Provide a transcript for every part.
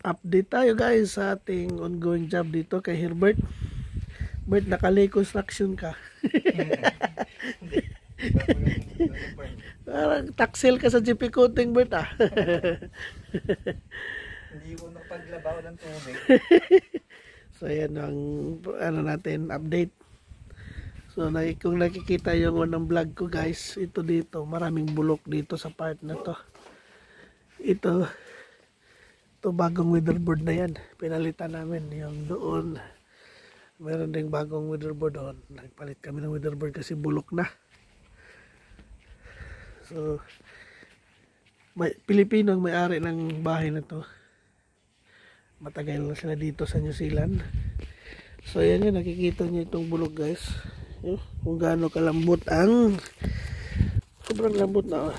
Update tayo guys sa ating ongoing job dito kay Herbert. Bert, nakali construction ka. Parang taksil ka sa GP coating, Bert ah. Hindi ko napaglabaw ng tubig. So yan ang ano natin, update. So kung nakikita yung unang vlog ko guys, ito dito, maraming bulok dito sa part na to. Ito bagong weatherboard na yan. Pinalitan namin yung doon. Meron ding bagong weatherboard doon. Nagpalit kami ng weatherboard kasi bulok na. So Pilipino ang may-ari ng bahay na to. Matagal na sila dito sa New Zealand. So yan yun, nakikita nyo itong bulok guys. Kung gaano kalambot ang sobrang lambot na.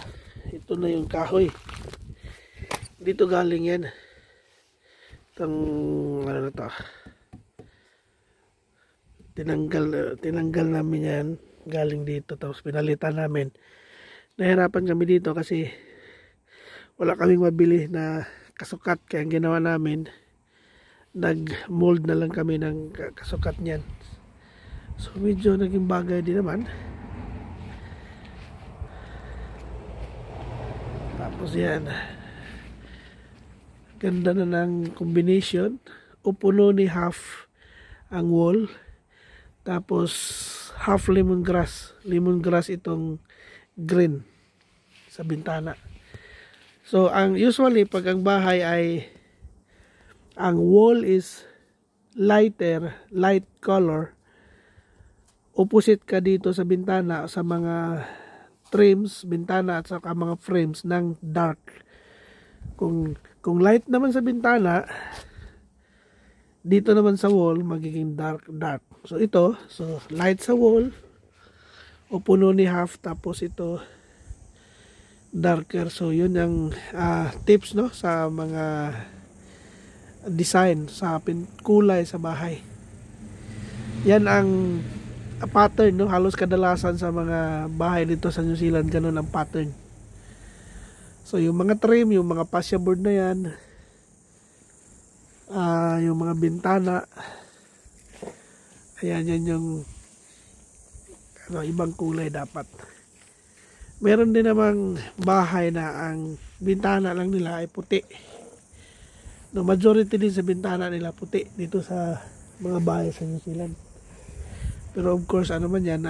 Ito na yung kahoy. Dito galing yan. Itong ano na to, tinanggal namin yan galing dito, tapos pinalitan namin. Nahirapan kami dito kasi wala kaming mabili na kasukat, kaya ang ginawa namin, nag mold na lang kami ng kasukat niyan. So medyo naging bagay din naman. Tapos yan, ganda na ng combination. Upuno ni half ang wall, tapos half lemongrass itong green sa bintana. So ang usually pag ang bahay ay ang wall is light color, opposite ka dito sa bintana, sa mga trims bintana at sa mga frames ng dark. Kung light naman sa bintana, dito naman sa wall magiging dark. So ito, so light sa wall, o puno ni half, tapos ito darker. So yun ang tips no sa mga design sa kulay sa bahay. Yan ang pattern no, halos kadalasan sa mga bahay dito sa New Zealand ganun ang pattern. So yung mga trim, yung mga fascia board na yan, yung mga bintana, ayan, yan yung ibang kulay dapat. Meron din namang bahay na ang bintana lang nila ay puti. No, majority din sa bintana nila puti dito sa mga bahay sa New Zealand. Pero of course ano man yan,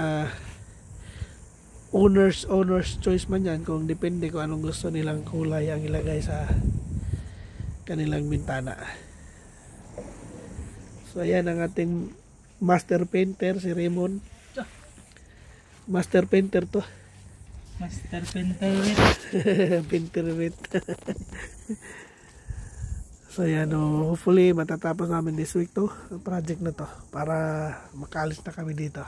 owner's choice man yan, kung depende kung anong gusto nilang kulay ang ilagay sa kanilang bintana. So ayan ang ating master painter, si Raymond. Master painter to. Master painter. Pinterwit. So yan, hopefully matatapos namin this week to, project na to, para makaalis na kami dito.